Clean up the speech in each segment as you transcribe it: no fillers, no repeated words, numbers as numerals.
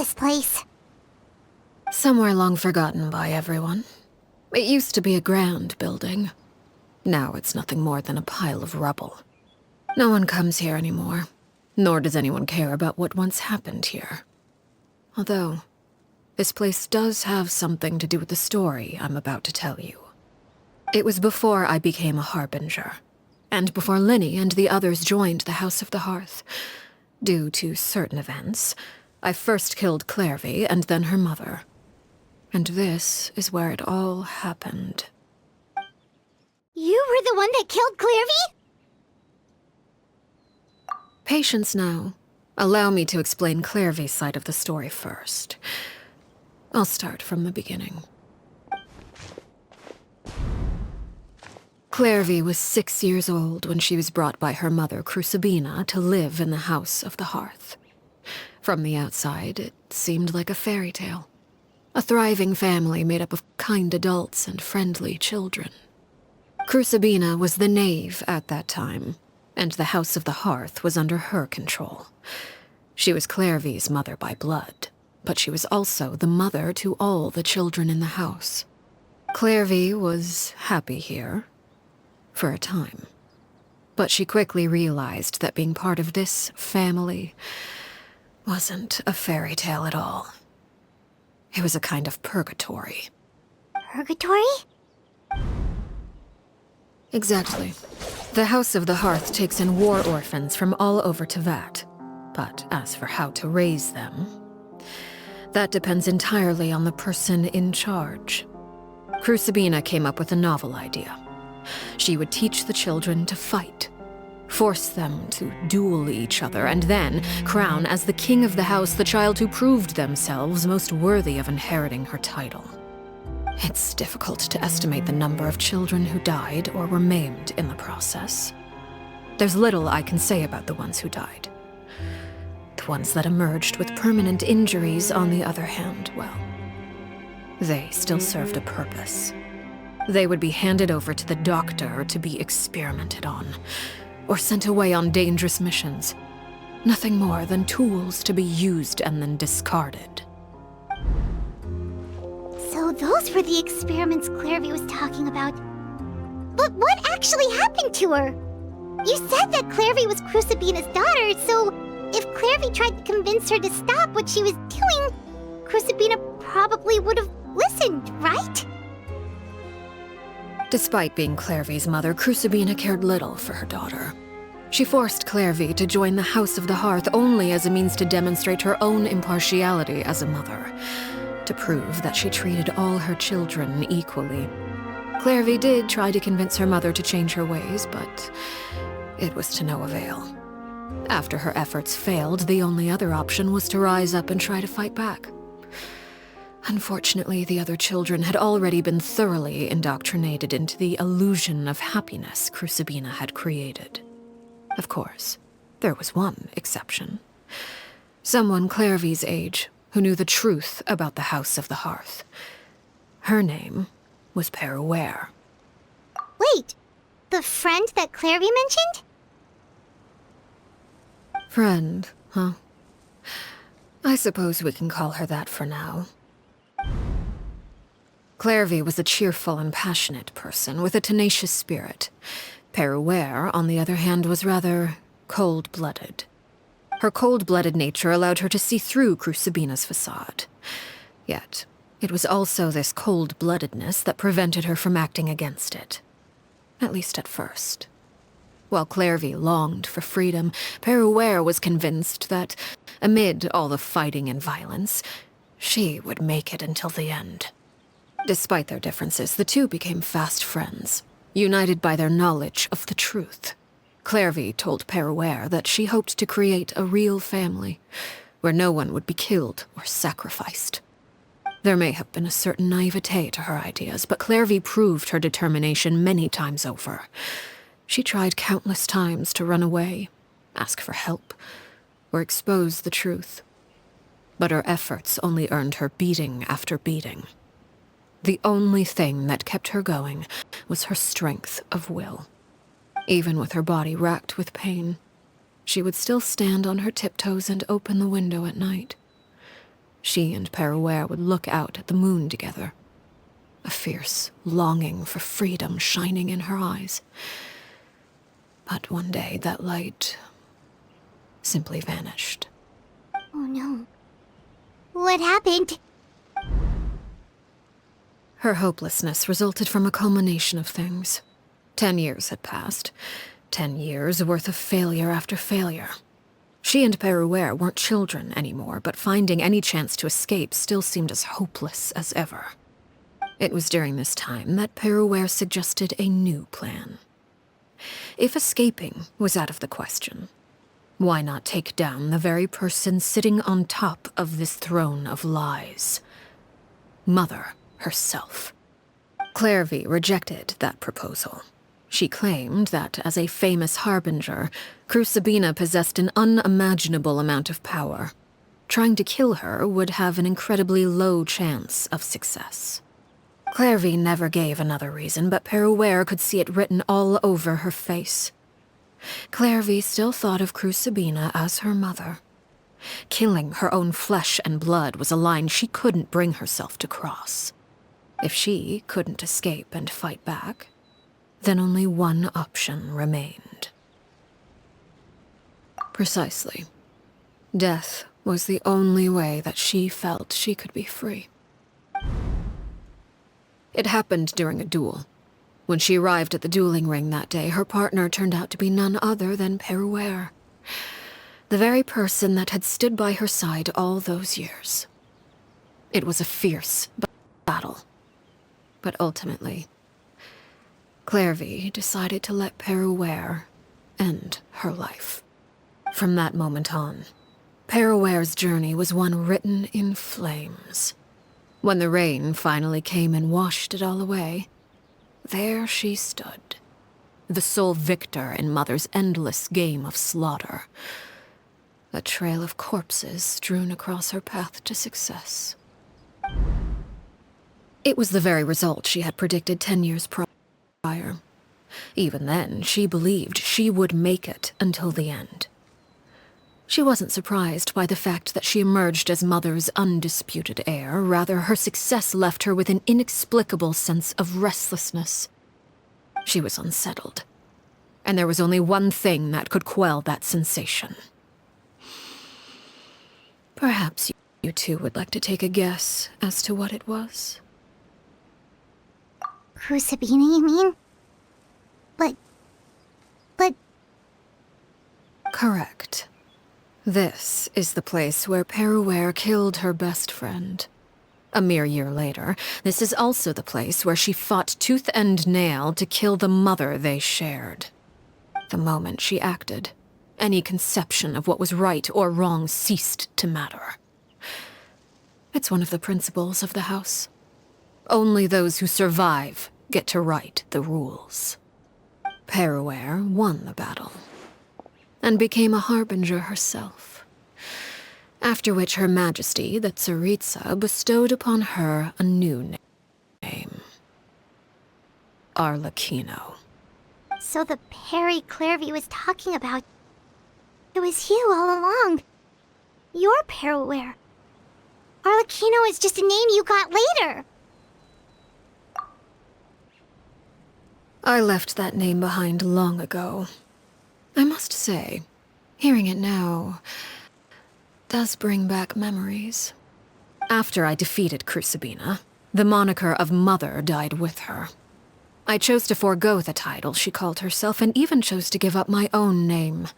this place? Somewhere long forgotten by everyone. It used to be a grand building. Now it's nothing more than a pile of rubble. No one comes here anymore, nor does anyone care about what once happened here. Although, this place does have something to do with the story I'm about to tell you. It was before I became a Harbinger, and before Linny and the others joined the House of the Hearth. Due to certain events, I first killed Clairvy and then her mother. And this is where it all happened. You were the one that killed Clairvy? Patience now. Allow me to explain Clairvy's side of the story first. I'll start from the beginning. Clairvy was 6 years old when she was brought by her mother, Crucibina, to live in the House of the Hearth. From the outside, it seemed like a fairy tale. A thriving family made up of kind adults and friendly children. Crucibina was the Knave at that time, and the House of the Hearth was under her control. She was Clairvy's mother by blood, but she was also the mother to all the children in the house. Clairvy was happy here, for a time. But she quickly realized that being part of this family wasn't a fairy tale at all. It was a kind of purgatory. Purgatory? Exactly. The House of the Hearth takes in war orphans from all over Tevat. But as for how to raise them, that depends entirely on the person in charge. Crucibina came up with a novel idea. She would teach the children to fight, force them to duel each other, and then crown as the king of the house the child who proved themselves most worthy of inheriting her title. It's difficult to estimate the number of children who died or were maimed in the process. There's little I can say about the ones who died. The ones that emerged with permanent injuries, on the other hand, well, they still served a purpose. They would be handed over to the doctor to be experimented on, or sent away on dangerous missions. Nothing more than tools to be used and then discarded. So those were the experiments Clairvy was talking about. But what actually happened to her? You said that Clairvy was Crucibina's daughter, so if Clairvy tried to convince her to stop what she was doing, Crucibina probably would have listened, right? Despite being Clairvy's mother, Crucibina cared little for her daughter. She forced Clairvy to join the House of the Hearth only as a means to demonstrate her own impartiality as a mother, to prove that she treated all her children equally. Clairvy did try to convince her mother to change her ways, but it was to no avail. After her efforts failed, the only other option was to rise up and try to fight back. Unfortunately, the other children had already been thoroughly indoctrinated into the illusion of happiness Crucibina had created. Of course, there was one exception. Someone Clairvy's age who knew the truth about the House of the Hearth. Her name was Peruere. Wait, the friend that Clairvy mentioned? Friend, huh? I suppose we can call her that for now. Clairvy was a cheerful and passionate person with a tenacious spirit. Peruere, on the other hand, was rather cold-blooded. Her cold-blooded nature allowed her to see through Crucibina's facade. Yet, it was also this cold-bloodedness that prevented her from acting against it. At least at first. While Clairvy longed for freedom, Peruere was convinced that, amid all the fighting and violence, she would make it until the end. Despite their differences, the two became fast friends, united by their knowledge of the truth. Clairvy told Peruere that she hoped to create a real family, where no one would be killed or sacrificed. There may have been a certain naivete to her ideas, but Clairvy proved her determination many times over. She tried countless times to run away, ask for help, or expose the truth. But her efforts only earned her beating after beating. The only thing that kept her going was her strength of will. Even with her body racked with pain, she would still stand on her tiptoes and open the window at night. she and Perouer would look out at the moon together, a fierce longing for freedom shining in her eyes. But one day that light simply vanished. Oh no. What happened? Her hopelessness resulted from a culmination of things. 10 years had passed. 10 years worth of failure after failure. She and Perouer weren't children anymore, but finding any chance to escape still seemed as hopeless as ever. It was during this time that Perouer suggested a new plan. If escaping was out of the question, why not take down the very person sitting on top of this throne of lies? Mother herself. Clairvy rejected that proposal. She claimed that, as a famous harbinger, Crucibina possessed an unimaginable amount of power. Trying to kill her would have an incredibly low chance of success. Clairvy never gave another reason, but Perouer could see it written all over her face. Clairvy still thought of Crucibina as her mother. Killing her own flesh and blood was a line she couldn't bring herself to cross. If she couldn't escape and fight back, then only one option remained. Precisely. Death was the only way that she felt she could be free. It happened during a duel. When she arrived at the dueling ring that day, her partner turned out to be none other than Perouer, the very person that had stood by her side all those years. It was a fierce battle. But ultimately, Clairvy decided to let Perouer end her life. From that moment on, Perouer's journey was one written in flames. When the rain finally came and washed it all away, there she stood, the sole victor in Mother's endless game of slaughter. A trail of corpses strewn across her path to success. It was the very result she had predicted 10 years prior. Even then, she believed she would make it until the end. She wasn't surprised by the fact that she emerged as Mother's undisputed heir. Rather, her success left her with an inexplicable sense of restlessness. She was unsettled, and there was only one thing that could quell that sensation. Perhaps you two would like to take a guess as to what it was? Crucibina, you mean? But... Correct. This is the place where Perouer killed her best friend. A mere year later, this is also the place where she fought tooth and nail to kill the mother they shared. The moment she acted, any conception of what was right or wrong ceased to matter. It's one of the principles of the house. Only those who survive get to write the rules. Perouer won the battle, and became a harbinger herself. After which Her Majesty, the Tsaritsa, bestowed upon her a new name. Arlecchino. So the Perry Clairvy was talking about... It was you all along. You're Perouer. Arlecchino is just a name you got later. I left that name behind long ago. I must say, hearing it now does bring back memories. After I defeated Crucibina, the moniker of Mother died with her. I chose to forego the title she called herself, and even chose to give up my own name.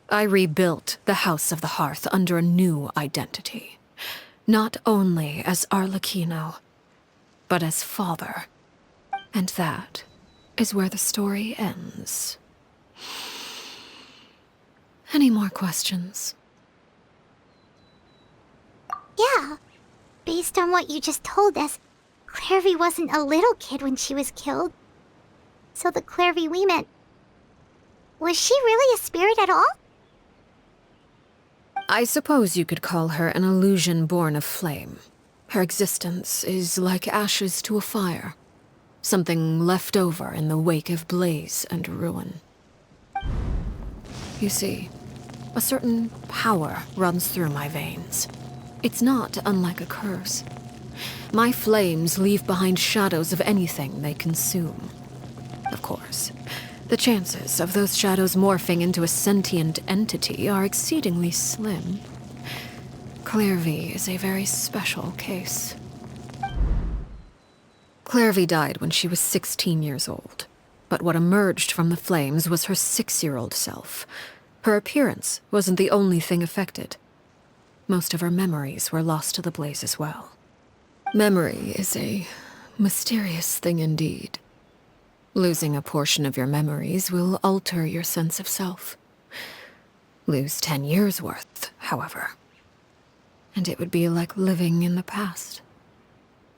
I rebuilt the House of the Hearth under a new identity. Not only as Arlecchino, but as father. And that is where the story ends. Any more questions? Yeah. Based on what you just told us, Clairvy wasn't a little kid when she was killed. So the Clairvy we met... Was she really a spirit at all? I suppose you could call her an illusion born of flame. Her existence is like ashes to a fire. Something left over in the wake of blaze and ruin. You see, a certain power runs through my veins. It's not unlike a curse. My flames leave behind shadows of anything they consume. Of course, the chances of those shadows morphing into a sentient entity are exceedingly slim. Clairvy is a very special case. Clairvy died when she was 16 years old, but what emerged from the flames was her 6-year-old self. Her appearance wasn't the only thing affected. Most of her memories were lost to the blaze as well. Memory is a mysterious thing indeed. Losing a portion of your memories will alter your sense of self. Lose 10 years' worth, however, and it would be like living in the past.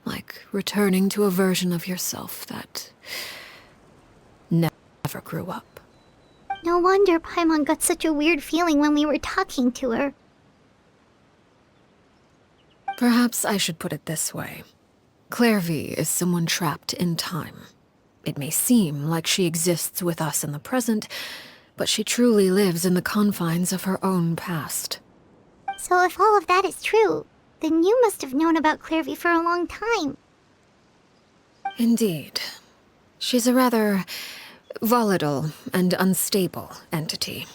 Like returning to a version of yourself that never grew up. No wonder Paimon got such a weird feeling when we were talking to her. Perhaps I should put it this way. Clairvy is someone trapped in time. It may seem like she exists with us in the present, but she truly lives in the confines of her own past. So if all of that is true, then you must have known about Clairvy for a long time. Indeed. She's a rather volatile and unstable entity.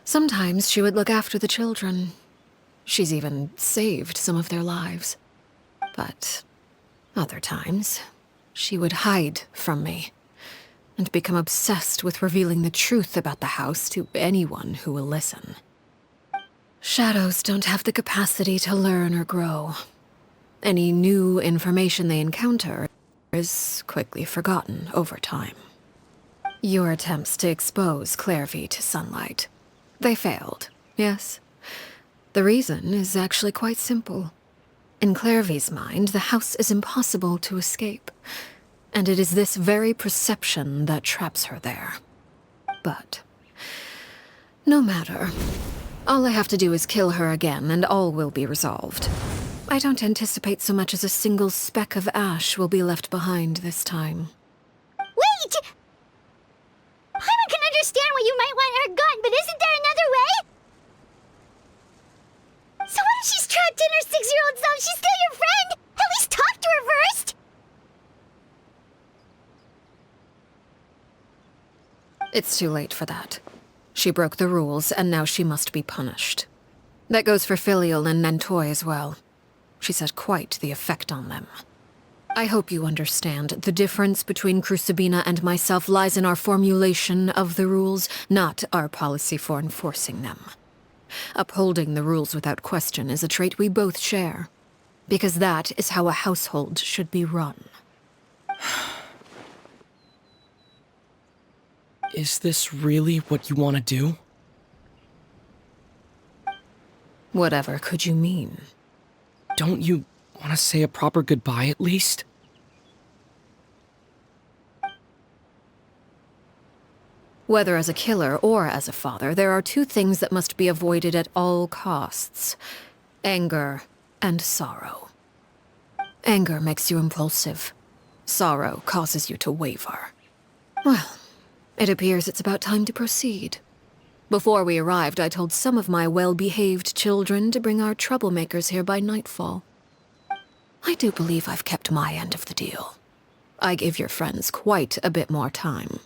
Sometimes she would look after the children. She's even saved some of their lives. But other times, she would hide from me and become obsessed with revealing the truth about the house to anyone who will listen. Shadows don't have the capacity to learn or grow. Any new information they encounter is quickly forgotten over time. Your attempts to expose Clairvy to sunlight, they failed, yes? The reason is actually quite simple. In Clairvy's mind, the house is impossible to escape, and it is this very perception that traps her there. But no matter. All I have to do is kill her again, and all will be resolved. I don't anticipate so much as a single speck of ash will be left behind this time. Wait! Paimon can understand why you might want her gone, but isn't there another way? So what if she's trapped in her 6-year-old self? She's still your friend! At least talk to her first! It's too late for that. She broke the rules, and now she must be punished. That goes for Filial and Nantoy as well. She's had quite the effect on them. I hope you understand the difference between Crucibina and myself lies in our formulation of the rules, not our policy for enforcing them. Upholding the rules without question is a trait we both share, because that is how a household should be run. Is this really what you want to do? Whatever could you mean? Don't you want to say a proper goodbye at least? Whether as a killer or as a father, there are two things that must be avoided at all costs: anger and sorrow. Anger makes you impulsive. Sorrow causes you to waver. Well, it appears it's about time to proceed. Before we arrived, I told some of my well-behaved children to bring our troublemakers here by nightfall. I do believe I've kept my end of the deal. I gave your friends quite a bit more time.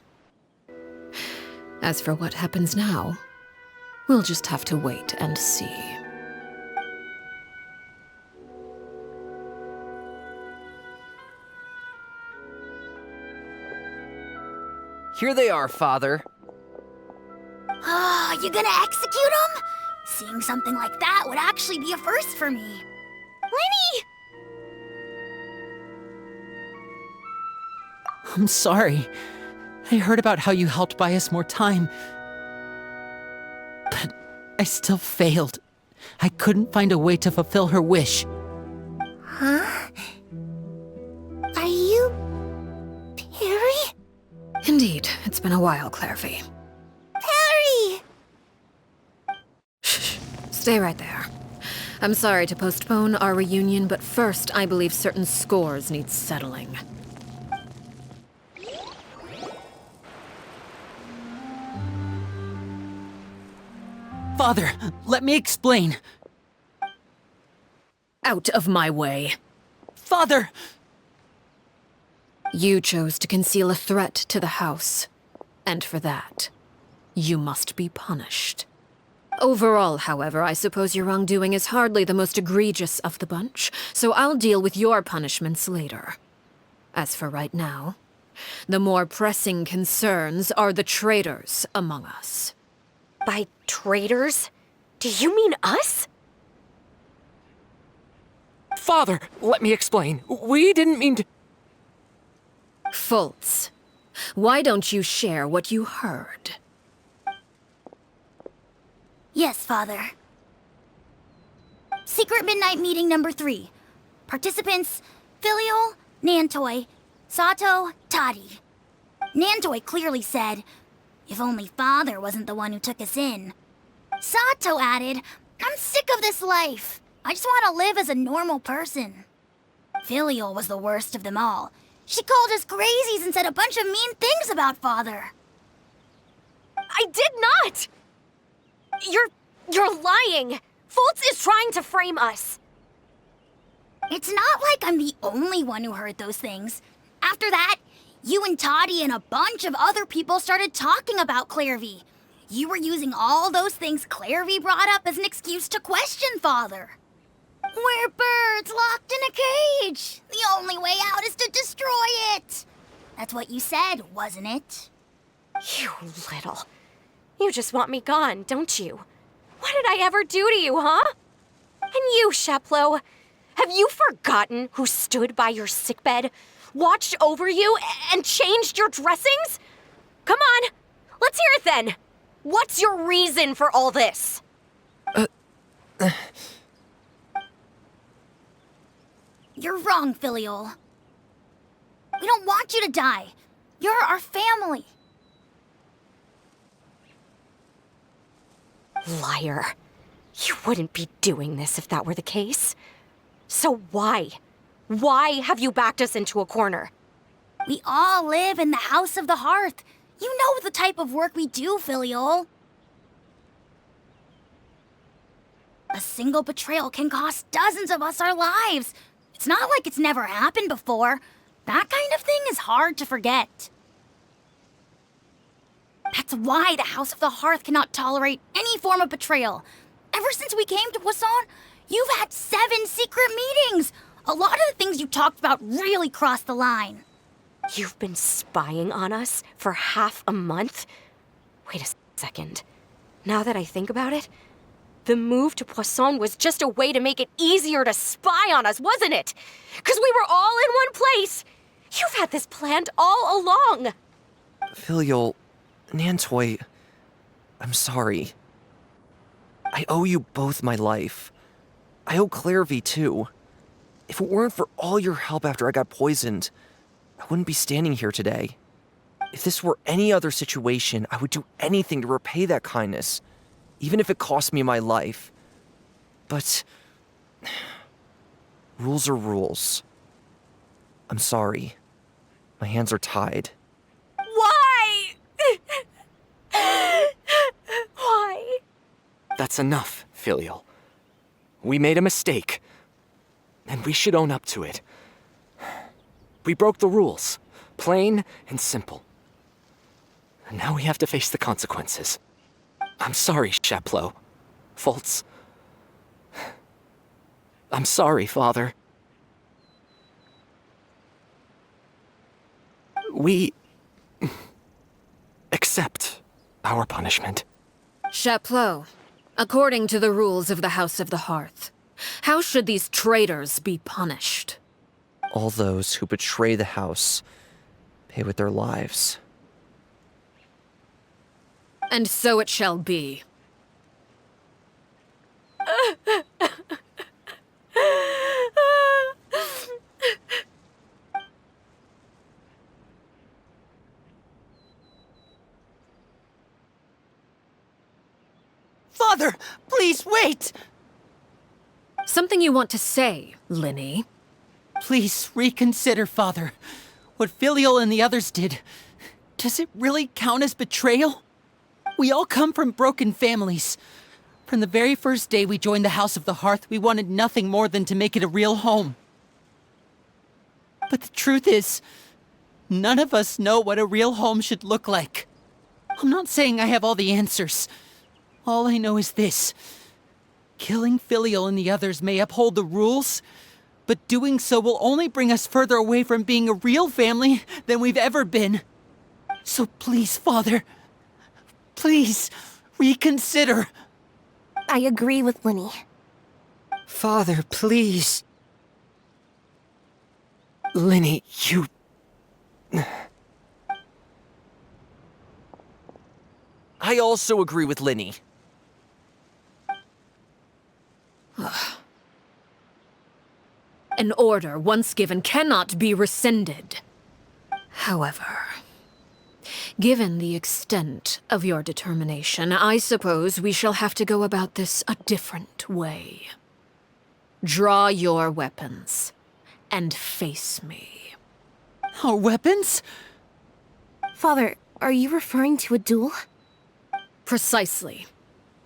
As for what happens now, we'll just have to wait and see. Here they are, Father. Oh, you gonna execute him? Seeing something like that would actually be a first for me. Lenny! I'm sorry. I heard about how you helped buy us more time. But I still failed. I couldn't find a way to fulfill her wish. Huh? Are you... Perry? Indeed, it's been a while, Clairvy. Perry! Shh, stay right there. I'm sorry to postpone our reunion, but first I believe certain scores need settling. Father, let me explain. Out of my way. Father! You chose to conceal a threat to the house. And for that, you must be punished. Overall, however, I suppose your wrongdoing is hardly the most egregious of the bunch, so I'll deal with your punishments later. As for right now, the more pressing concerns are the traitors among us. By traitors? Do you mean us? Father, let me explain. We didn't mean to... Fultz, why don't you share what you heard? Yes, Father. Secret Midnight Meeting number 3. Participants, Filial, Nantoi, Sato, Toddy. Nantoi clearly said, "If only Father wasn't the one who took us in." Sato added, "I'm sick of this life. I just want to live as a normal person." Filial was the worst of them all. She called us crazies and said a bunch of mean things about Father. I did not! You're lying! Fultz is trying to frame us. It's not like I'm the only one who heard those things. After that, you and Toddy and a bunch of other people started talking about Clairvy. You were using all those things Clairvy brought up as an excuse to question Father. We're birds locked in a cage. The only way out is to destroy it. That's what you said, wasn't it? You little. You just want me gone, don't you? What did I ever do to you, huh? And you, Sheplo, have you forgotten who stood by your sickbed, watched over you, and changed your dressings? Come on, let's hear it then. What's your reason for all this? You're wrong, Filial. We don't want you to die. You're our family. Liar. You wouldn't be doing this if that were the case. So why? Why have you backed us into a corner? We all live in the House of the Hearth. You know the type of work we do, Filial. A single betrayal can cost dozens of us our lives. It's not like it's never happened before. That kind of thing is hard to forget. That's why the House of the Hearth cannot tolerate any form of betrayal. Ever since we came to Poisson, you've had 7 secret meetings. A lot of the things you talked about really crossed the line. You've been spying on us for half a month? Wait a second. Now that I think about it, the move to Poisson was just a way to make it easier to spy on us, wasn't it? Because we were all in one place. You've had this planned all along. Filial, Nantoi, I'm sorry. I owe you both my life. I owe Clairvy too. If it weren't for all your help after I got poisoned, I wouldn't be standing here today. If this were any other situation, I would do anything to repay that kindness, even if it cost me my life. But rules are rules. I'm sorry. My hands are tied. Why? Why? That's enough, Filial. We made a mistake, and we should own up to it. We broke the rules, plain and simple. And now we have to face the consequences. I'm sorry, Sheplo. Fultz. I'm sorry, Father. We accept our punishment. Chapleau, according to the rules of the House of the Hearth, how should these traitors be punished? All those who betray the house pay with their lives. And so it shall be. Father, please wait! Something you want to say, Linny? Please reconsider, Father. What Filial and the others did, does it really count as betrayal? We all come from broken families. From the very first day we joined the House of the Hearth, we wanted nothing more than to make it a real home. But the truth is, none of us know what a real home should look like. I'm not saying I have all the answers. All I know is this. Killing Filial and the others may uphold the rules, but doing so will only bring us further away from being a real family than we've ever been. So please, Father, please, reconsider. I agree with Linny. Father, please. Linny, you... I also agree with Linny. An order once given cannot be rescinded. However, given the extent of your determination, I suppose we shall have to go about this a different way. Draw your weapons and face me. Our weapons? Father, are you referring to a duel? Precisely.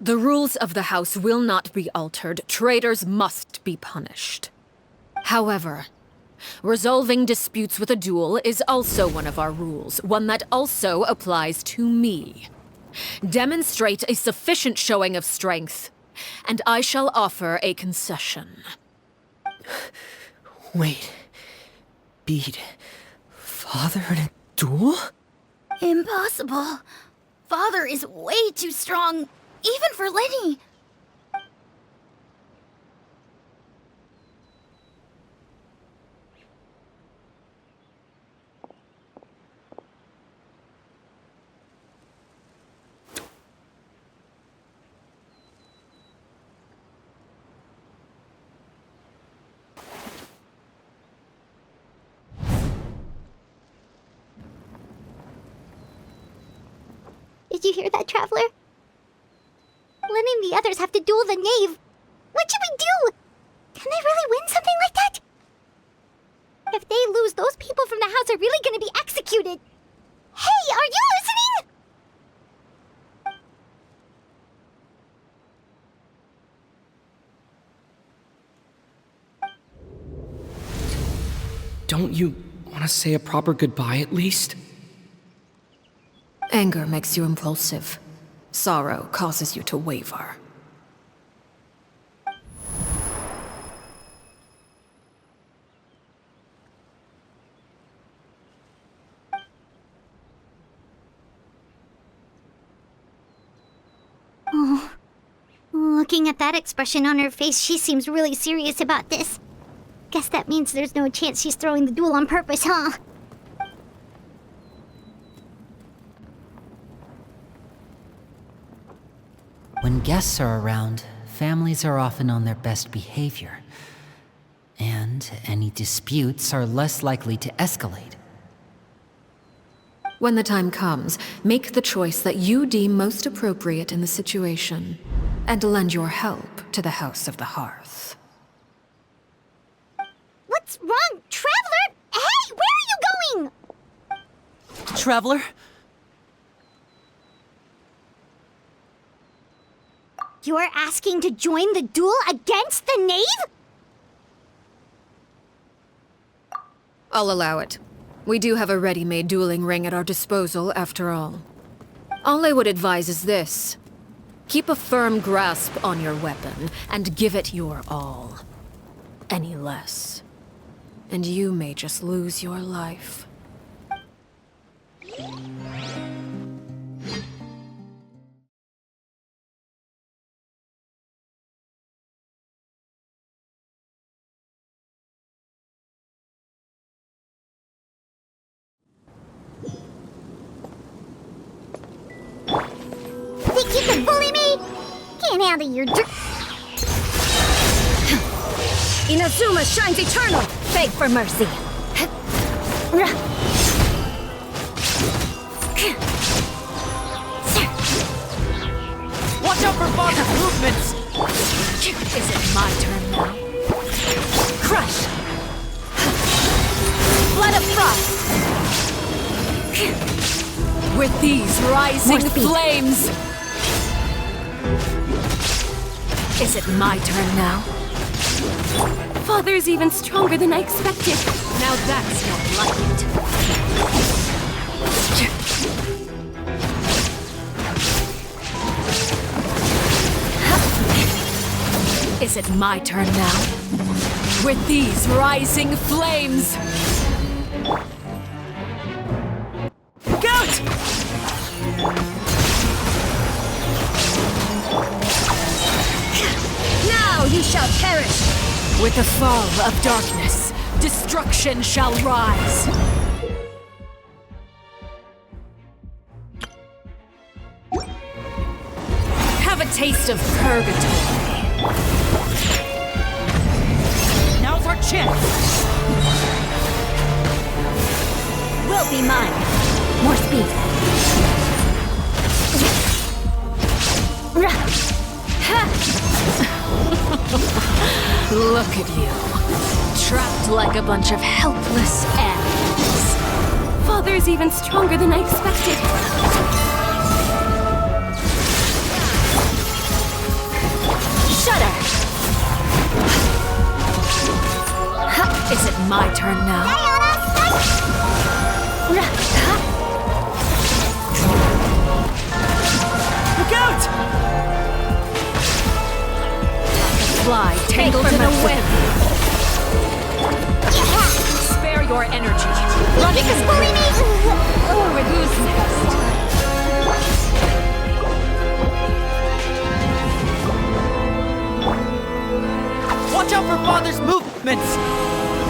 The rules of the house will not be altered. Traitors must be punished. However, resolving disputes with a duel is also one of our rules, one that also applies to me. Demonstrate a sufficient showing of strength, and I shall offer a concession. Wait. Beat Father in a duel? Impossible. Father is way too strong, even for Linny. Did you hear that, Traveler? Linny and the others have to duel the Knave. What should we do? Can they really win something like that? If they lose, those people from the house are really gonna be executed. Hey, are you listening? Don't you want to say a proper goodbye at least? Anger makes you impulsive. Sorrow causes you to waver. Oh. Looking at that expression on her face, she seems really serious about this. Guess that means there's no chance she's throwing the duel on purpose, huh? When guests are around, families are often on their best behavior. And any disputes are less likely to escalate. When the time comes, make the choice that you deem most appropriate in the situation, and lend your help to the House of the Hearth. What's wrong, Traveler? Hey, where are you going? Traveler? You're asking to join the duel against the Knave? I'll allow it. We do have a ready-made dueling ring at our disposal, after all. All I would advise is this. Keep a firm grasp on your weapon, and give it your all. Any less, and you may just lose your life. Think you can bully me? Can't handle your Inazuma shines eternal! Beg for mercy! Watch out for Father's movements! Is it my turn now? Crush! Blood of Frost! With these rising flames, Is it my turn now? Father's even stronger than I expected. Now that's not like it. Is it my turn now? With these rising flames! Goat! Now you shall perish! With the fall of darkness, destruction shall rise! Have a taste of purgatory. Now's our chance! Will be mine. More speed. Look at you. Trapped like a bunch of helpless animals. Father's even stronger than I expected. Shudder! Is it my turn now? Look out! Fly tangled in a web. Spare your energy. Running is who's next? Watch out for Father's movements!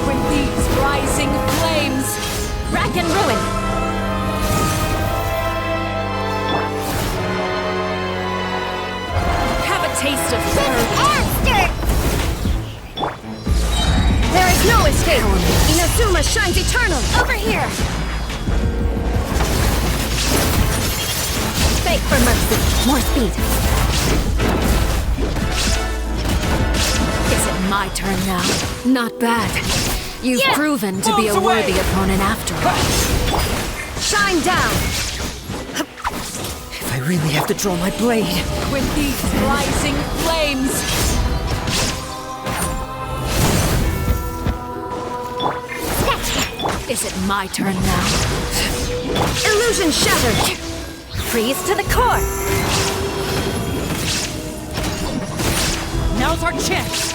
With these rising flames, rack and ruin. Have a taste of Monster! There is no escape. Inazuma shines eternal. Over here. Beg for mercy. More speed. Is it my turn now? Not bad. You've proven to be a worthy opponent after all. Shine down! If I really have to draw my blade. With these rising flames! Is it my turn now? Illusion shattered! Freeze to the core! Now's our chance!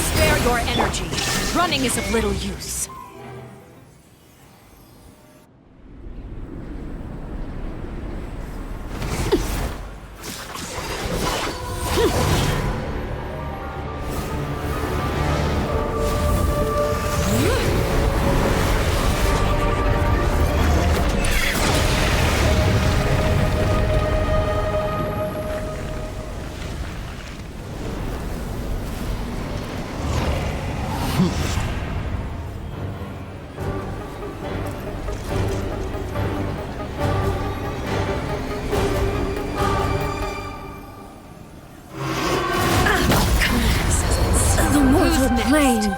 Spare your energy. Running is of little use. Plane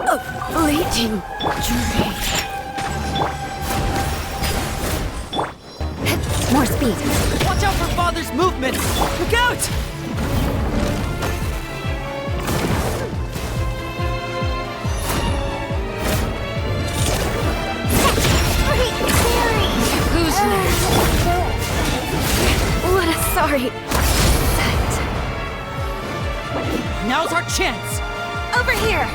of fleeting dream. More speed. Watch out for Father's movements! Look out! Who's next? What a sorry sight. Now's our chance! Over here!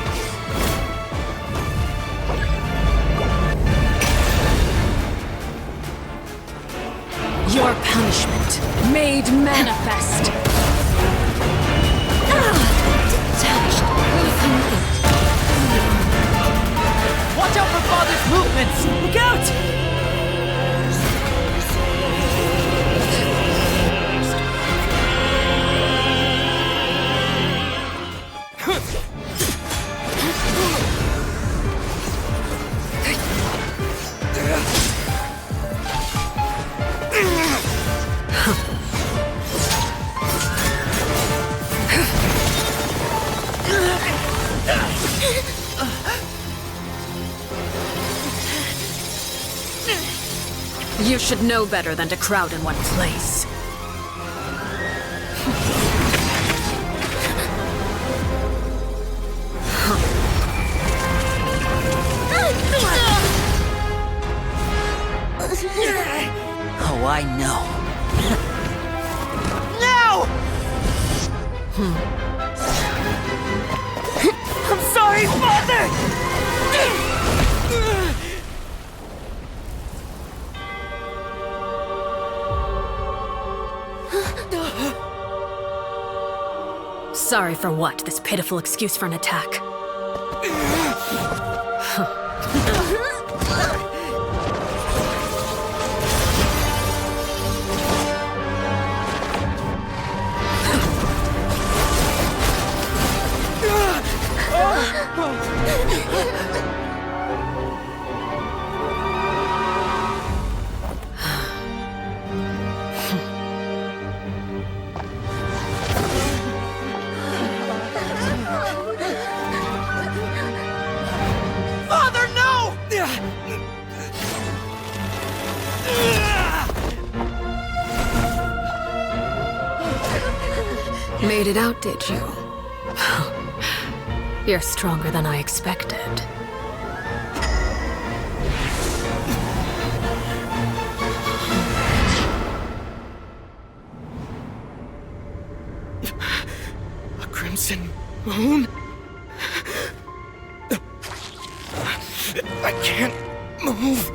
Your punishment made manifest. Detached. Watch out for Father's movements! Look out! You should know better than to crowd in one place. Oh, I know. No! I'm sorry, Father! Sorry for what? This pitiful excuse for an attack. Father, no! Made it out, did you? You're stronger than I expected. A crimson moon? I can't move.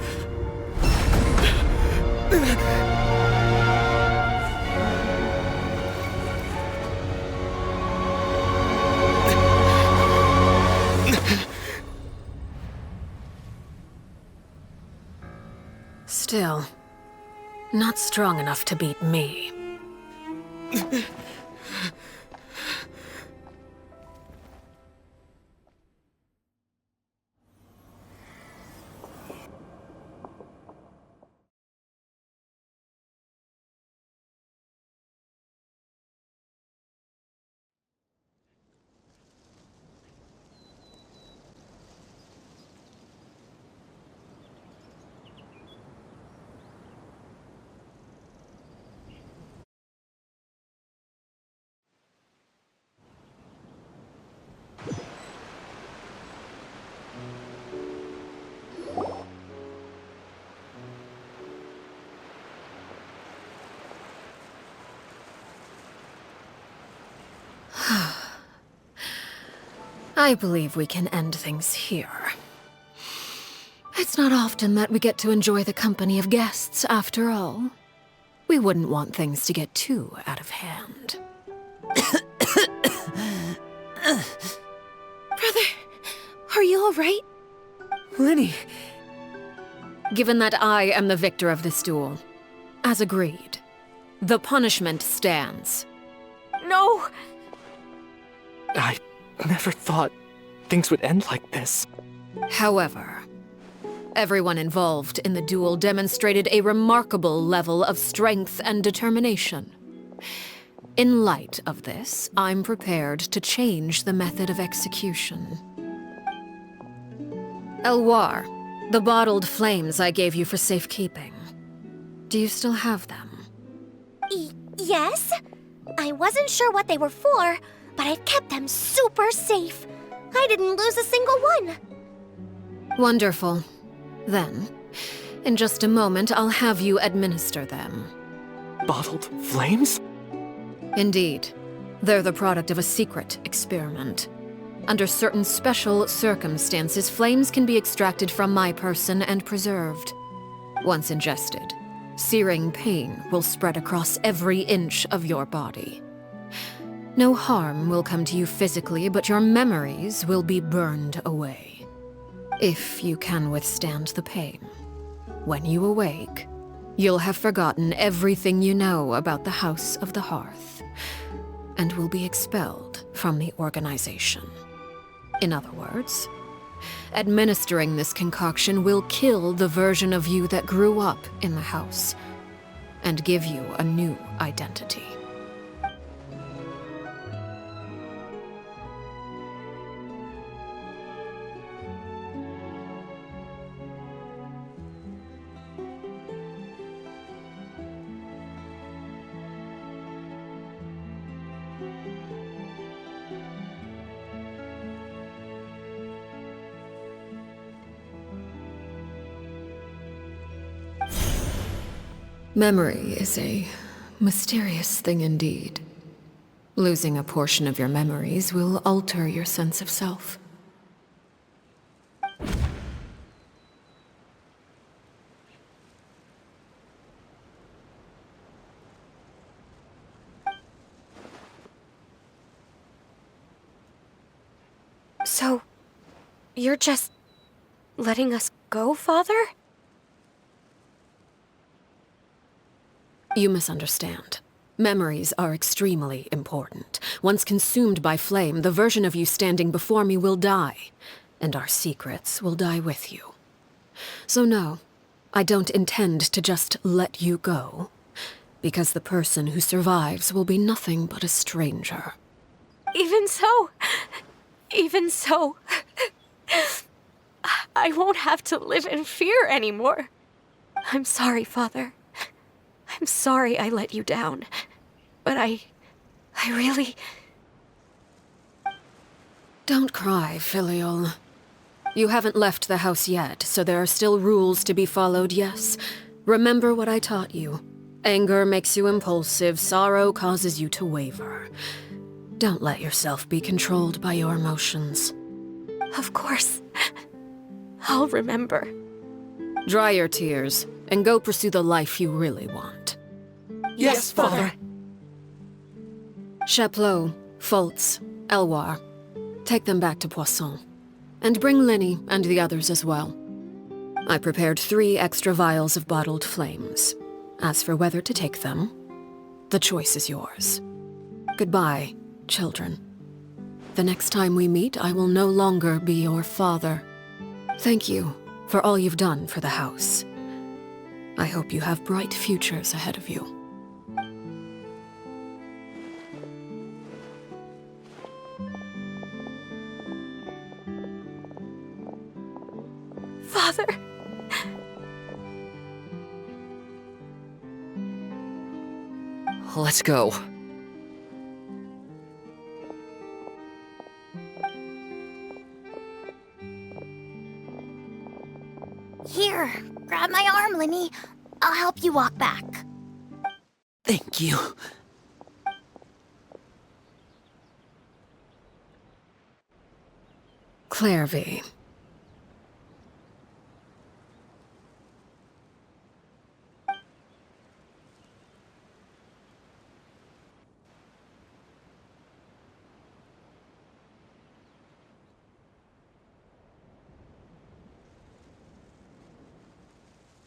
Still, not strong enough to beat me. I believe we can end things here. It's not often that we get to enjoy the company of guests, after all. We wouldn't want things to get too out of hand. Brother, are you alright? Lenny, Given that I am the victor of this duel, as agreed, the punishment stands. No! I never thought things would end like this. However, everyone involved in the duel demonstrated a remarkable level of strength and determination. In light of this, I'm prepared to change the method of execution. Elwar, the bottled flames I gave you for safekeeping. Do you still have them? Yes? I wasn't sure what they were for, but I've kept them super safe. I didn't lose a single one. Wonderful. Then, in just a moment, I'll have you administer them. Bottled flames? Indeed. They're the product of a secret experiment. Under certain special circumstances, flames can be extracted from my person and preserved. Once ingested, searing pain will spread across every inch of your body. No harm will come to you physically, but your memories will be burned away. If you can withstand the pain. When you awake, you'll have forgotten everything you know about the House of the Hearth, and will be expelled from the organization. In other words, administering this concoction will kill the version of you that grew up in the house, and give you a new identity. Memory is a mysterious thing indeed. Losing a portion of your memories will alter your sense of self. So, you're just letting us go, Father? You misunderstand. Memories are extremely important. Once consumed by flame, the version of you standing before me will die, and our secrets will die with you. So no, I don't intend to just let you go, because the person who survives will be nothing but a stranger. Even so, I won't have to live in fear anymore. I'm sorry, Father. I'm sorry I let you down. But I really... Don't cry, Filial. You haven't left the house yet, so there are still rules to be followed, yes. Remember what I taught you. Anger makes you impulsive, sorrow causes you to waver. Don't let yourself be controlled by your emotions. Of course. I'll remember. Dry your tears, and go pursue the life you really want. Yes, Father. Chaplot, Foltz, Elwar. Take them back to Poisson. And bring Linny and the others as well. I prepared 3 extra vials of bottled flames. As for whether to take them, the choice is yours. Goodbye, children. The next time we meet, I will no longer be your father. Thank you for all you've done for the house. I hope you have bright futures ahead of you. Father! Let's go. Here, grab my arm, Linny. I'll help you walk back. Thank you. Clairvy.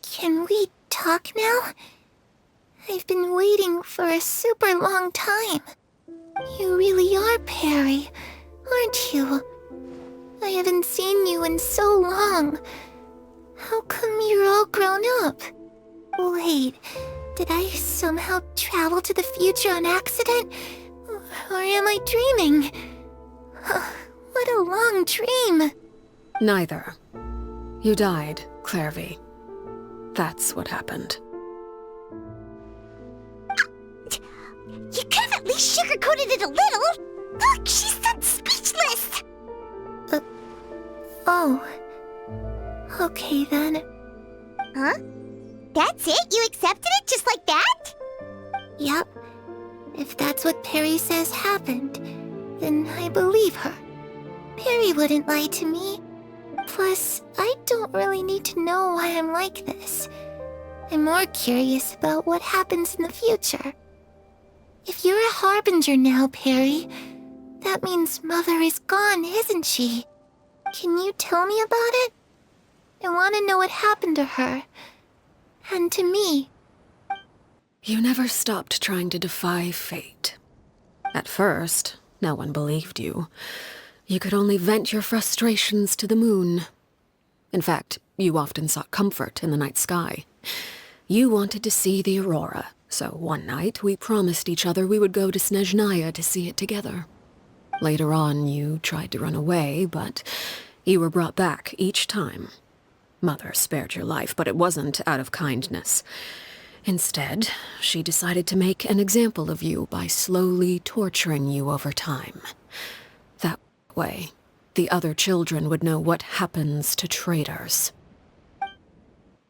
Can we talk now? I've been waiting for a super long time. You really are Perry, aren't you? I haven't seen you in so long. How come you're all grown up? Wait, did I somehow travel to the future on accident? Or am I dreaming? What a long dream. Neither. You died, Clairvy. That's what happened. You could have at least sugarcoated it a little. Look, she's so speechless. Oh. Okay then. Huh? That's it? You accepted it just like that? Yep. If that's what Perry says happened, then I believe her. Perry wouldn't lie to me. Plus, I don't really need to know why I'm like this. I'm more curious about what happens in the future. If you're a harbinger now, Perry, that means Mother is gone, isn't she? Can you tell me about it? I want to know what happened to her. And to me. You never stopped trying to defy fate. At first, no one believed you. You could only vent your frustrations to the moon. In fact, you often sought comfort in the night sky. You wanted to see the aurora, so one night we promised each other we would go to Snezhnaya to see it together. Later on, you tried to run away, but you were brought back each time. Mother spared your life, but it wasn't out of kindness. Instead, she decided to make an example of you by slowly torturing you over time. That way, the other children would know what happens to traitors.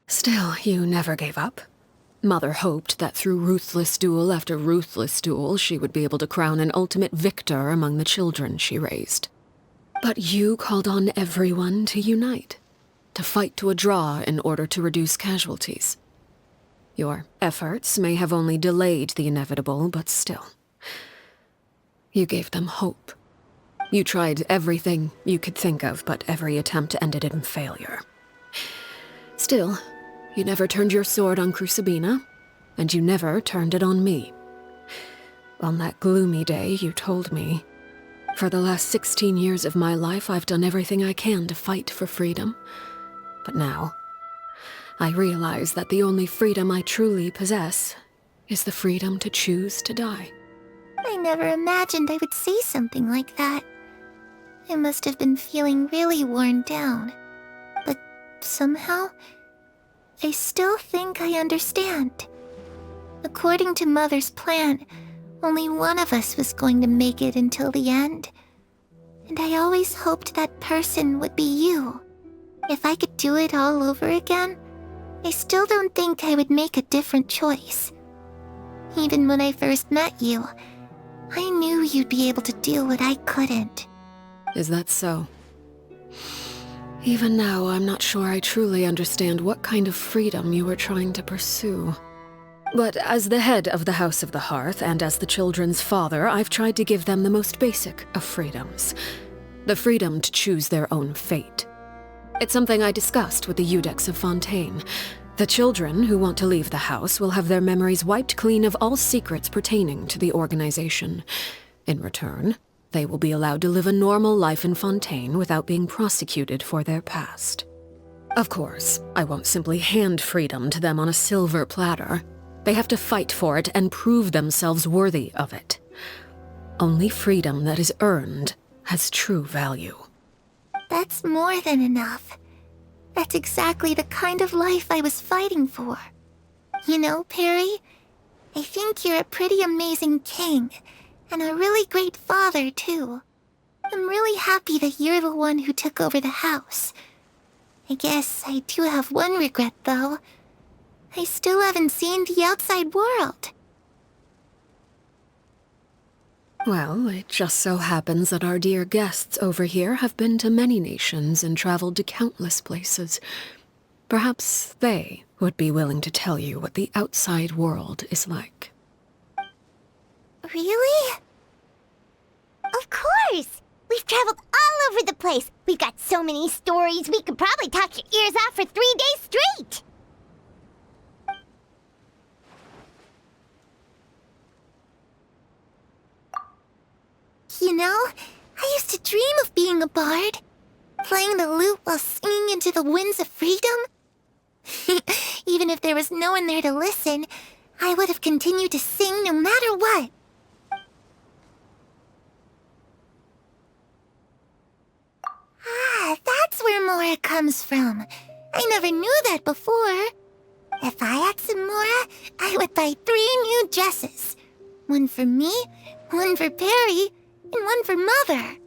Still, you never gave up. Mother hoped that through ruthless duel after ruthless duel, she would be able to crown an ultimate victor among the children she raised. But you called on everyone to unite, to fight to a draw in order to reduce casualties. Your efforts may have only delayed the inevitable, but still. You gave them hope. You tried everything you could think of, but every attempt ended in failure. Still, you never turned your sword on Crucibina, and you never turned it on me. On that gloomy day, you told me, "For the last 16 years of my life, I've done everything I can to fight for freedom. But now, I realize that the only freedom I truly possess is the freedom to choose to die." I never imagined I would say something like that. I must have been feeling really worn down. But somehow, I still think I understand. According to Mother's plan, only one of us was going to make it until the end. And I always hoped that person would be you. If I could do it all over again, I still don't think I would make a different choice. Even when I first met you, I knew you'd be able to do what I couldn't. Is that so? Even now, I'm not sure I truly understand what kind of freedom you were trying to pursue. But as the head of the House of the Hearth and as the children's father, I've tried to give them the most basic of freedoms. The freedom to choose their own fate. It's something I discussed with the Iudex of Fontaine. The children who want to leave the house will have their memories wiped clean of all secrets pertaining to the organization. In return, they will be allowed to live a normal life in Fontaine without being prosecuted for their past. Of course, I won't simply hand freedom to them on a silver platter. They have to fight for it and prove themselves worthy of it. Only freedom that is earned has true value. That's more than enough. That's exactly the kind of life I was fighting for. You know, Perry, I think you're a pretty amazing king, and a really great father, too. I'm really happy that you're the one who took over the house. I guess I do have one regret, though. I still haven't seen the outside world. Well, it just so happens that our dear guests over here have been to many nations and traveled to countless places. Perhaps they would be willing to tell you what the outside world is like. Really? Of course! We've traveled all over the place. We've got so many stories, we could probably talk your ears off for 3 days straight! You know, I used to dream of being a bard. Playing the lute while singing into the winds of freedom. Even if there was no one there to listen, I would have continued to sing no matter what. Ah, that's where Mora comes from. I never knew that before. If I had some Mora, I would buy 3 new dresses. One for me, one for Perry, and one for Mother.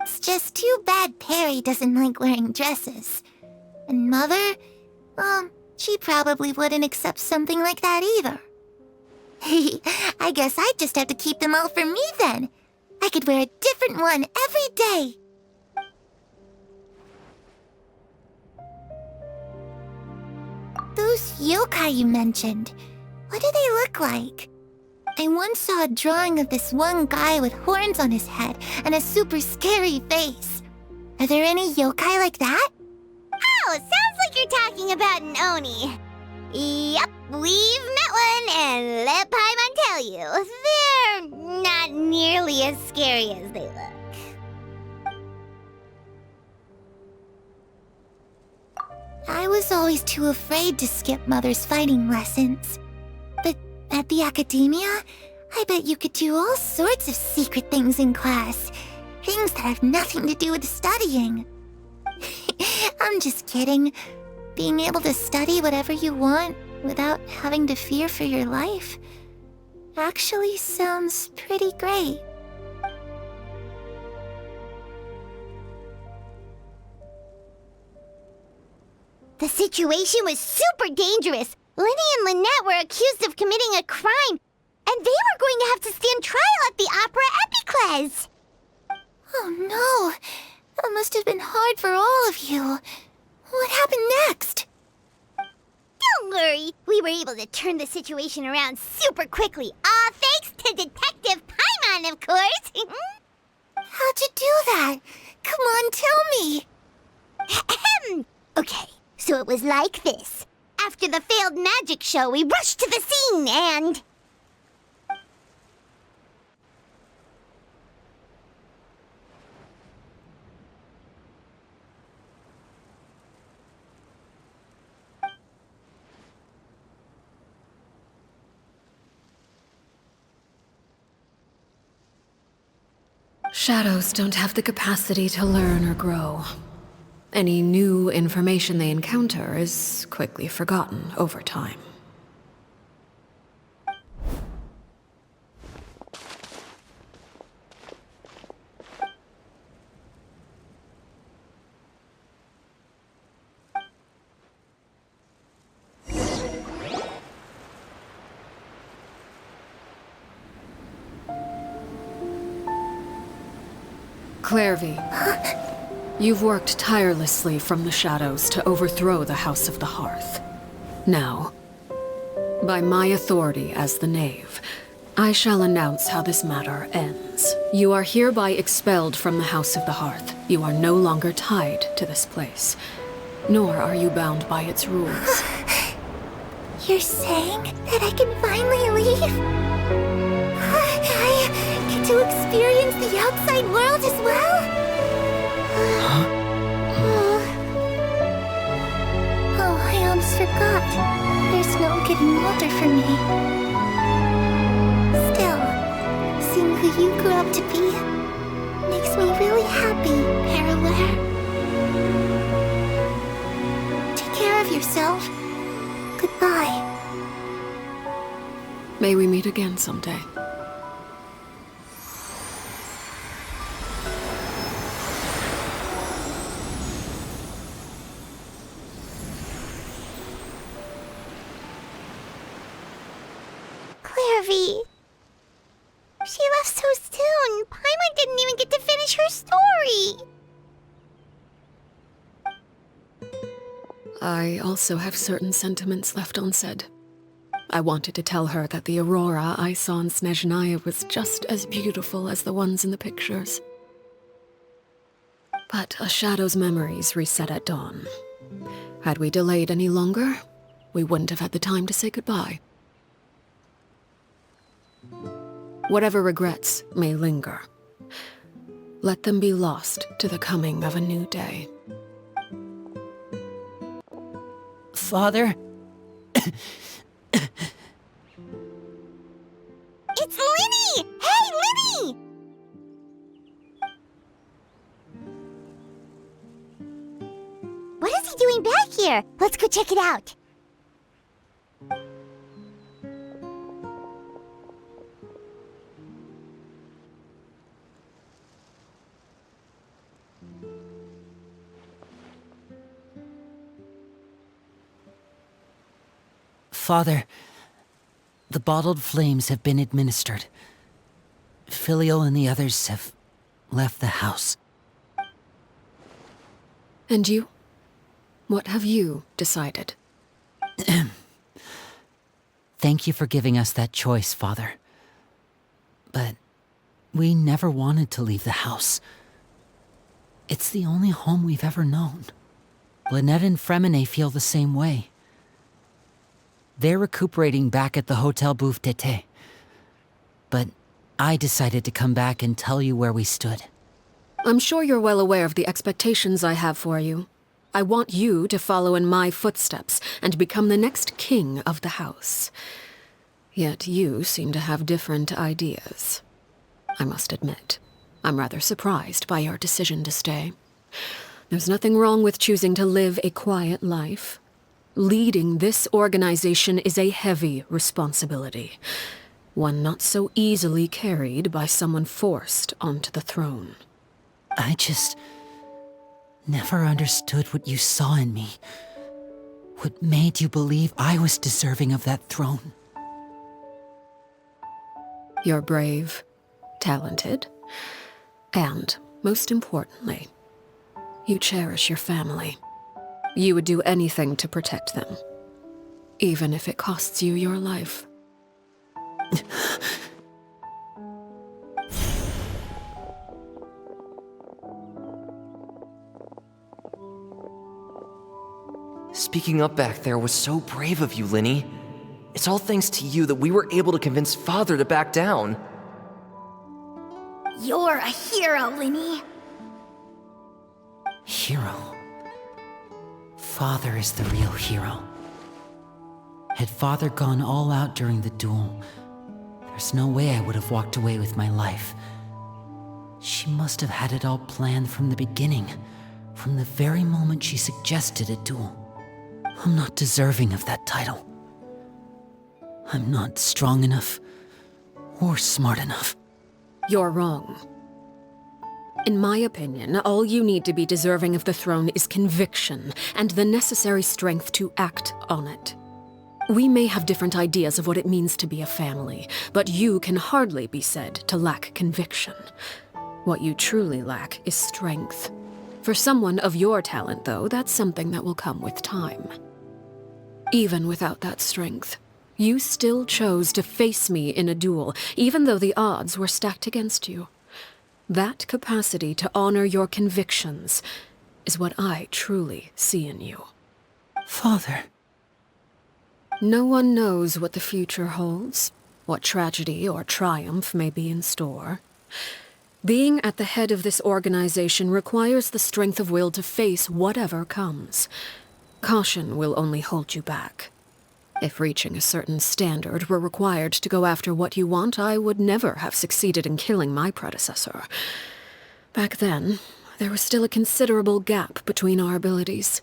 It's just too bad Perry doesn't like wearing dresses. And Mother, well, she probably wouldn't accept something like that either. I guess I'd just have to keep them all for me then. I could wear a different one every day. Those yokai you mentioned, what do they look like? I once saw a drawing of this one guy with horns on his head and a super scary face. Are there any yokai like that? Oh, sounds like you're talking about an Oni. Yep, we've met one, and let Paimon tell you, they're not nearly as scary as they look. I was always too afraid to skip Mother's fighting lessons. But at the academia, I bet you could do all sorts of secret things in class. Things that have nothing to do with studying. I'm just kidding. Being able to study whatever you want without having to fear for your life actually sounds pretty great. The situation was super dangerous. Lenny and Lynette were accused of committing a crime, and they were going to have to stand trial at the Opera Epicles. Oh no, that must have been hard for all of you. What happened next? Don't worry, we were able to turn the situation around super quickly, all thanks to Detective Paimon, of course. How'd you do that? Come on, tell me. Okay, so it was like this. After the failed magic show, we rushed to the scene and... Shadows don't have the capacity to learn or grow. Any new information they encounter is quickly forgotten over time. Clairvy, you've worked tirelessly from the shadows to overthrow the House of the Hearth. Now, by my authority as the Knave, I shall announce how this matter ends. You are hereby expelled from the House of the Hearth. You are no longer tied to this place, nor are you bound by its rules. You're saying that I can finally leave? I get to experience the outside world as well? Oh, I almost forgot. There's no getting older for me. Still, seeing who you grew up to be makes me really happy, Parallel. Take care of yourself. Goodbye. May we meet again someday. Clairvy. She left so soon. Paimon didn't even get to finish her story. I also have certain sentiments left unsaid. I wanted to tell her that the aurora I saw in Snezhnaya was just as beautiful as the ones in the pictures. But a shadow's memories reset at dawn. Had we delayed any longer, we wouldn't have had the time to say goodbye. Whatever regrets may linger, let them be lost to the coming of a new day. Father? It's Linny! Hey, Linny! What is he doing back here? Let's go check it out. Father, the bottled flames have been administered. Filial and the others have left the house. And you? What have you decided? Thank you for giving us that choice, Father. But we never wanted to leave the house. It's the only home we've ever known. Lynette and Fremine feel the same way. They're recuperating back at the Hotel Bouffes. But I decided to come back and tell you where we stood. I'm sure you're well aware of the expectations I have for you. I want you to follow in my footsteps and become the next king of the house. Yet you seem to have different ideas. I must admit, I'm rather surprised by your decision to stay. There's nothing wrong with choosing to live a quiet life. Leading this organization is a heavy responsibility, one not so easily carried by someone forced onto the throne. I just never understood what you saw in me. What made you believe I was deserving of that throne? You're brave, talented, and, most importantly, you cherish your family. You would do anything to protect them, even if it costs you your life. Speaking up back there was so brave of you, Linny. It's all thanks to you that we were able to convince Father to back down. You're a hero, Linny. Hero? Father is the real hero. Had Father gone all out during the duel, there's no way I would have walked away with my life. She must have had it all planned from the beginning, from the very moment she suggested a duel. I'm not deserving of that title. I'm not strong enough or smart enough. You're wrong. In my opinion, all you need to be deserving of the throne is conviction and the necessary strength to act on it. We may have different ideas of what it means to be a family, but you can hardly be said to lack conviction. What you truly lack is strength. For someone of your talent, though, that's something that will come with time. Even without that strength, you still chose to face me in a duel, even though the odds were stacked against you. That capacity to honor your convictions is what I truly see in you. Father. No one knows what the future holds, what tragedy or triumph may be in store. Being at the head of this organization requires the strength of will to face whatever comes. Caution will only hold you back. If reaching a certain standard were required to go after what you want, I would never have succeeded in killing my predecessor. Back then, there was still a considerable gap between our abilities.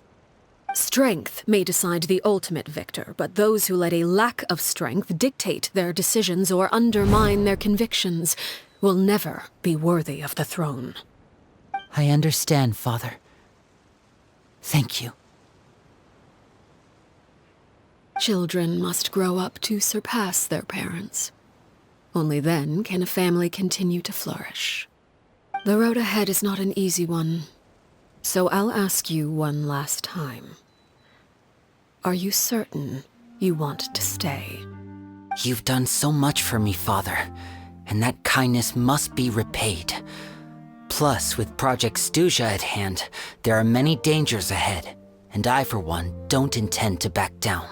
Strength may decide the ultimate victor, but those who let a lack of strength dictate their decisions or undermine their convictions will never be worthy of the throne. I understand, Father. Thank you. Children must grow up to surpass their parents. Only then can a family continue to flourish. The road ahead is not an easy one, so I'll ask you one last time. Are you certain you want to stay? You've done so much for me, Father, and that kindness must be repaid. Plus, with Project Stuja at hand, there are many dangers ahead, and I, for one, don't intend to back down.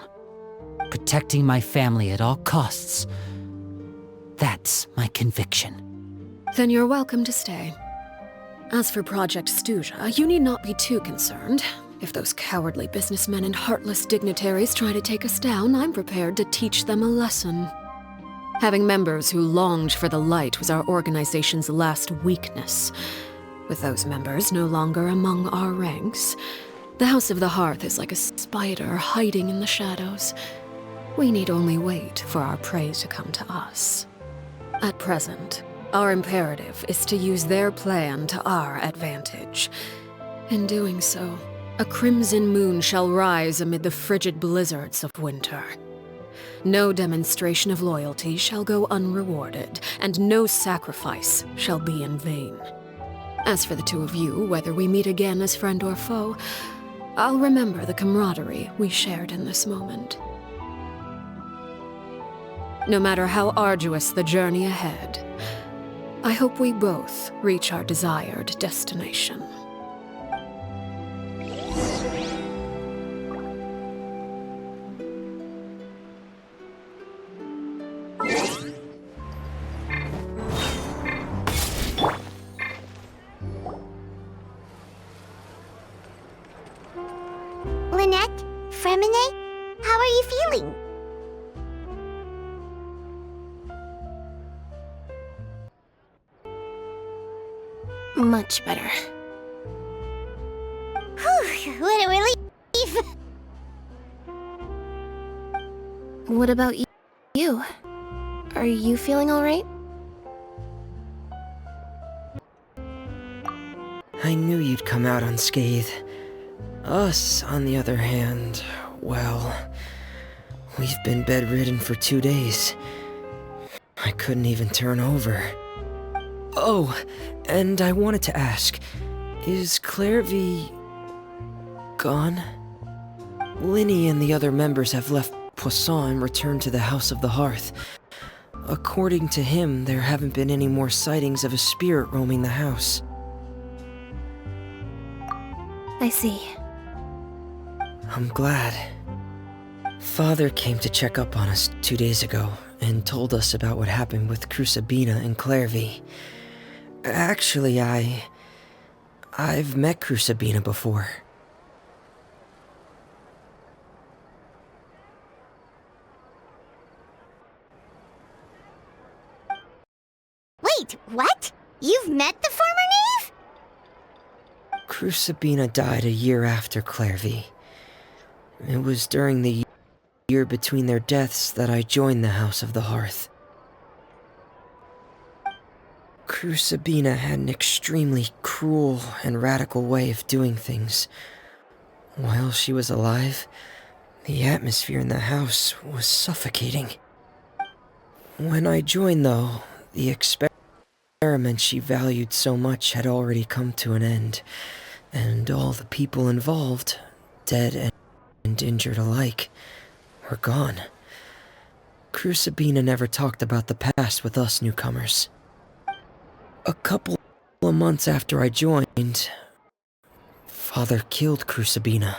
Protecting my family at all costs. That's my conviction. Then you're welcome to stay. As for Project Stuja, you need not be too concerned. If those cowardly businessmen and heartless dignitaries try to take us down, I'm prepared to teach them a lesson. Having members who longed for the light was our organization's last weakness. With those members no longer among our ranks, the House of the Hearth is like a spider hiding in the shadows. We need only wait for our prey to come to us. At present, our imperative is to use their plan to our advantage. In doing so, a crimson moon shall rise amid the frigid blizzards of winter. No demonstration of loyalty shall go unrewarded, and no sacrifice shall be in vain. As for the two of you, whether we meet again as friend or foe, I'll remember the camaraderie we shared in this moment. No matter how arduous the journey ahead, I hope we both reach our desired destination. Lynette? Fremine? How are you feeling? Much better. Whew, what a relief! What about you? Are you feeling alright? I knew you'd come out unscathed. Us, on the other hand, well, we've been bedridden for 2 days. I couldn't even turn over. Oh, and I wanted to ask, is Clairvy gone? Linny and the other members have left Poisson and returned to the House of the Hearth. According to him, there haven't been any more sightings of a spirit roaming the house. I see. I'm glad. Father came to check up on us 2 days ago and told us about what happened with Crucibina and Clairvy. Actually, I've met Crucibina before. Wait, what? You've met the former Knave? Crucibina died a year after Clairvy. It was during the year between their deaths that I joined the House of the Hearth. Crucibina had an extremely cruel and radical way of doing things. While she was alive, the atmosphere in the house was suffocating. When I joined, though, the experiment she valued so much had already come to an end, and all the people involved, dead and injured alike, were gone. Crucibina never talked about the past with us newcomers. A couple of months after I joined, Father killed Crucibina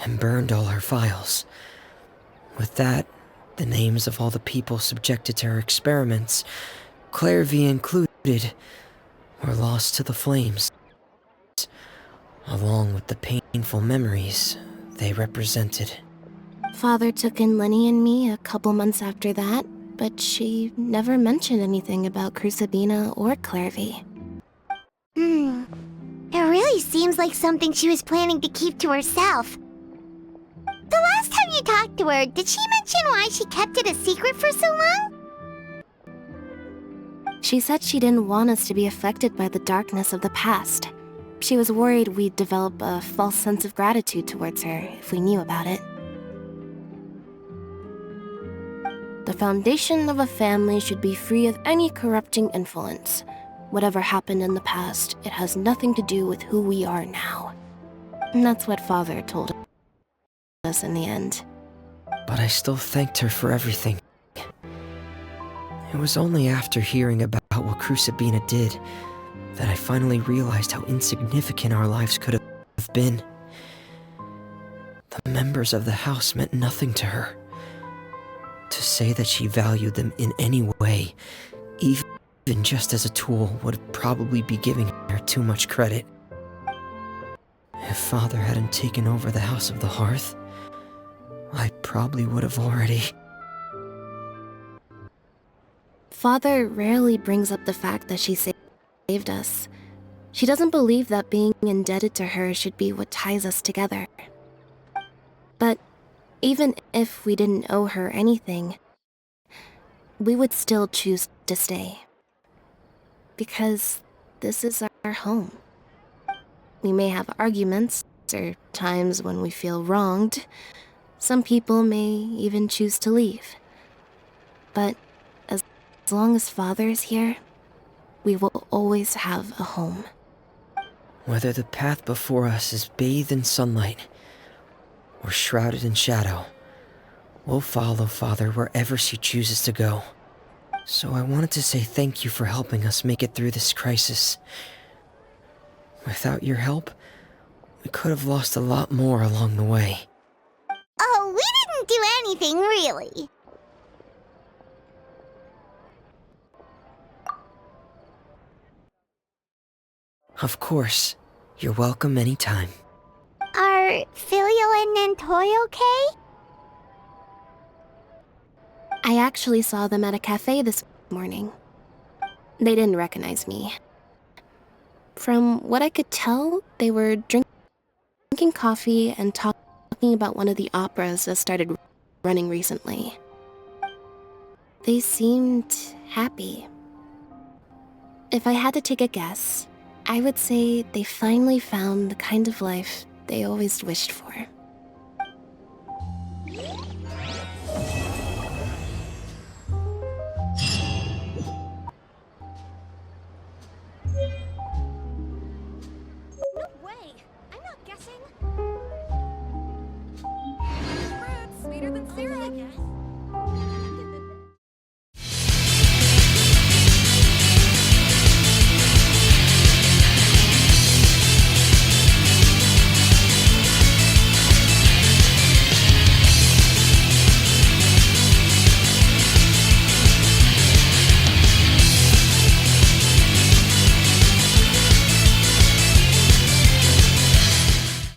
and burned all her files. With that, the names of all the people subjected to her experiments, Clairvy included, were lost to the flames, along with the painful memories they represented. Father took in Lenny and me a couple months after that, but she never mentioned anything about Crucibina or Clairvy. It really seems like something she was planning to keep to herself. The last time you talked to her, did she mention why she kept it a secret for so long? She said she didn't want us to be affected by the darkness of the past. She was worried we'd develop a false sense of gratitude towards her if we knew about it. The foundation of a family should be free of any corrupting influence. Whatever happened in the past, it has nothing to do with who we are now. And that's what Father told us in the end. But I still thanked her for everything. It was only after hearing about what Crucibina did that I finally realized how insignificant our lives could have been. The members of the house meant nothing to her. To say that she valued them in any way, even just as a tool, would probably be giving her too much credit. If Father hadn't taken over the House of the Hearth, I probably would have already... Father rarely brings up the fact that she saved us. She doesn't believe that being indebted to her should be what ties us together. But even if we didn't owe her anything, we would still choose to stay. Because this is our home. We may have arguments, or times when we feel wronged. Some people may even choose to leave. But as long as Father is here, we will always have a home. Whether the path before us is bathed in sunlight or shrouded in shadow, we'll follow Father wherever she chooses to go. So I wanted to say thank you for helping us make it through this crisis. Without your help, we could have lost a lot more along the way. Oh, we didn't do anything, really. Of course. You're welcome anytime. Are Filial and Nantoy okay? I actually saw them at a cafe this morning. They didn't recognize me. From what I could tell, they were drinking coffee and talking about one of the operas that started running recently. They seemed happy. If I had to take a guess, I would say they finally found the kind of life they always wished for. No way! I'm not guessing. Sweeter than syrup.